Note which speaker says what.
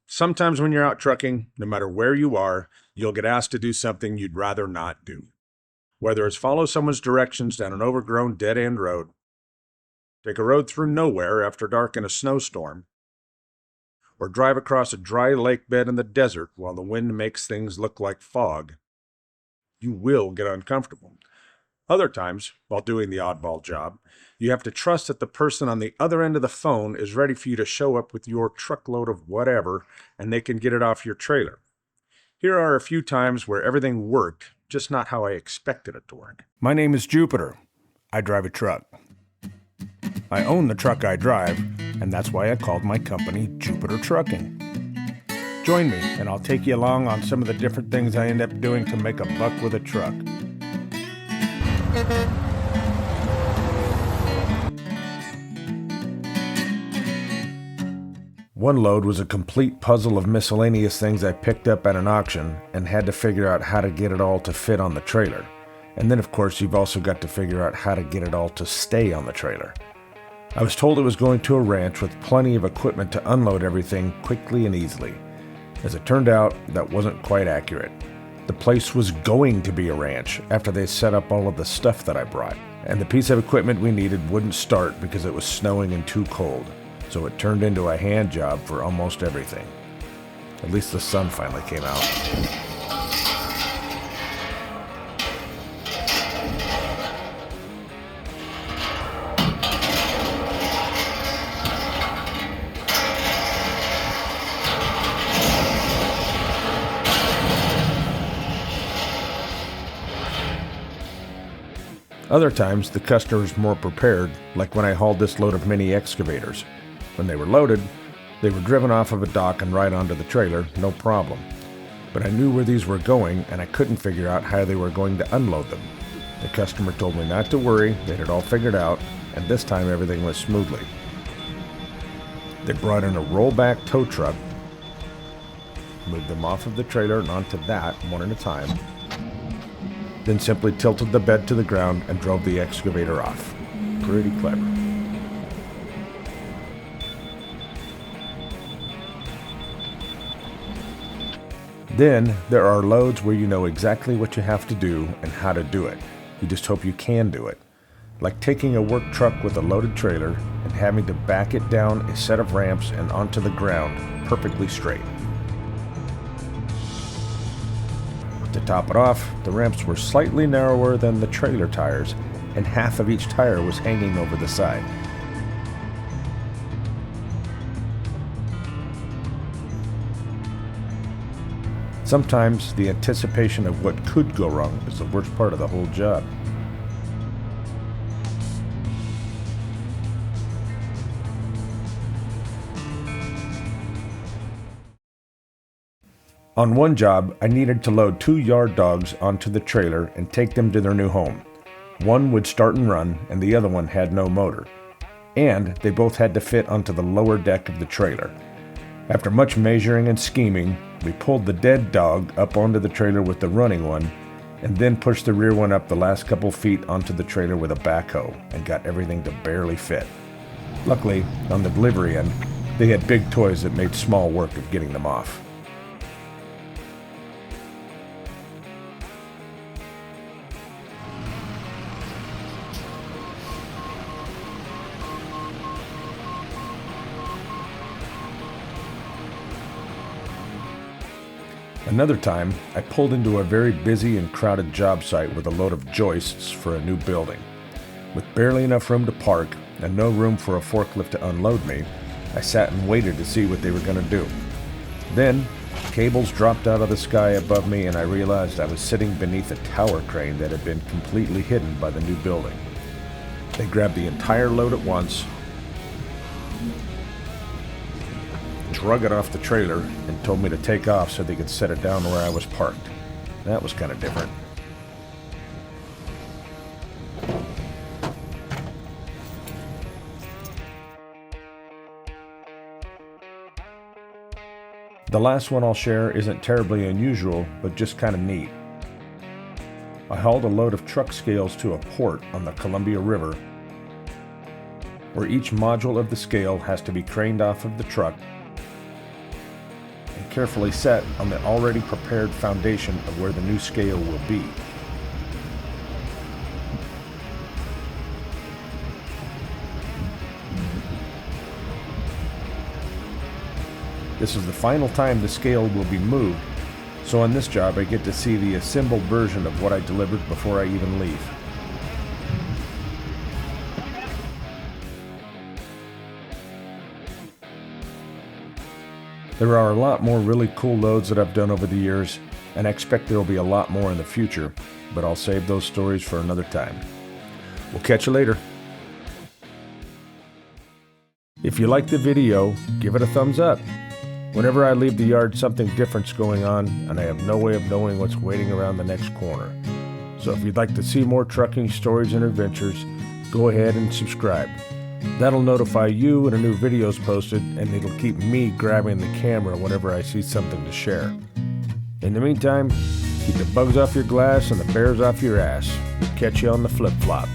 Speaker 1: Sometimes when you're out trucking, no matter where you are, you'll get asked to do something you'd rather not do. Whether it's follow someone's directions down an overgrown dead-end road, take a road through nowhere after dark in a snowstorm, or drive across a dry lake bed in the desert while the wind makes things look like fog, you will get uncomfortable. Other times, while doing the oddball job, you have to trust that the person on the other end of the phone is ready for you to show up with your truckload of whatever, and they can get it off your trailer. Here are a few times where everything worked, just not how I expected it to work. My name is Jupiter. I drive a truck. I own the truck I drive, and that's why I called my company Jupiter Trucking. Join me, and I'll take you along on some of the different things I end up doing to make a buck with a truck. One load was a complete puzzle of miscellaneous things I picked up at an auction and had to figure out how to get it all to fit on the trailer. And then, of course, you've also got to figure out how to get it all to stay on the trailer. I was told it was going to a ranch with plenty of equipment to unload everything quickly and easily. As it turned out, that wasn't quite accurate. The place was going to be a ranch after they set up all of the stuff that I brought, and the piece of equipment we needed wouldn't start because it was snowing and too cold, so it turned into a hand job for almost everything. At least the sun finally came out. Other times, the customer was more prepared, like when I hauled this load of mini excavators. When they were loaded, they were driven off of a dock and right onto the trailer, no problem. But I knew where these were going, and I couldn't figure out how they were going to unload them. The customer told me not to worry, they had it all figured out, and this time everything went smoothly. They brought in a rollback tow truck, moved them off of the trailer and onto that one at a time, then simply tilted the bed to the ground and drove the excavator off. Pretty clever. Then there are loads where you know exactly what you have to do and how to do it. You just hope you can do it. Like taking a work truck with a loaded trailer and having to back it down a set of ramps and onto the ground perfectly straight. To top it off, the ramps were slightly narrower than the trailer tires, and half of each tire was hanging over the side. Sometimes the anticipation of what could go wrong is the worst part of the whole job. On one job, I needed to load 2 yard dogs onto the trailer and take them to their new home. One would start and run, and the other one had no motor. And they both had to fit onto the lower deck of the trailer. After much measuring and scheming, we pulled the dead dog up onto the trailer with the running one, and then pushed the rear one up the last couple feet onto the trailer with a backhoe, and got everything to barely fit. Luckily, on the delivery end, they had big toys that made small work of getting them off. Another time, I pulled into a very busy and crowded job site with a load of joists for a new building. With barely enough room to park and no room for a forklift to unload me, I sat and waited to see what they were going to do. Then, cables dropped out of the sky above me and I realized I was sitting beneath a tower crane that had been completely hidden by the new building. They grabbed the entire load at once, drug it off the trailer, and told me to take off so they could set it down where I was parked. That was kind of different. The last one I'll share isn't terribly unusual, but just kind of neat. I hauled a load of truck scales to a port on the Columbia River, where each module of the scale has to be craned off of the truck,
Speaker 2: and carefully set on the already prepared foundation of where the new scale will be. This is the final time the scale will be moved, so on this job I get to see the assembled version of what I delivered before I even leave. There are a lot more really cool loads that I've done over the years, and I expect there will be a lot more in the future, but I'll save those stories for another time. We'll catch you later. If you liked the video, give it a thumbs up. Whenever I leave the yard, something different's going on, and I have no way of knowing what's waiting around the next corner. So if you'd like to see more trucking stories and adventures, go ahead and subscribe. That'll notify you when a new video is posted, and it'll keep me grabbing the camera whenever I see something to share. In the meantime, keep the bugs off your glass and the bears off your ass. Catch you on the flip-flop.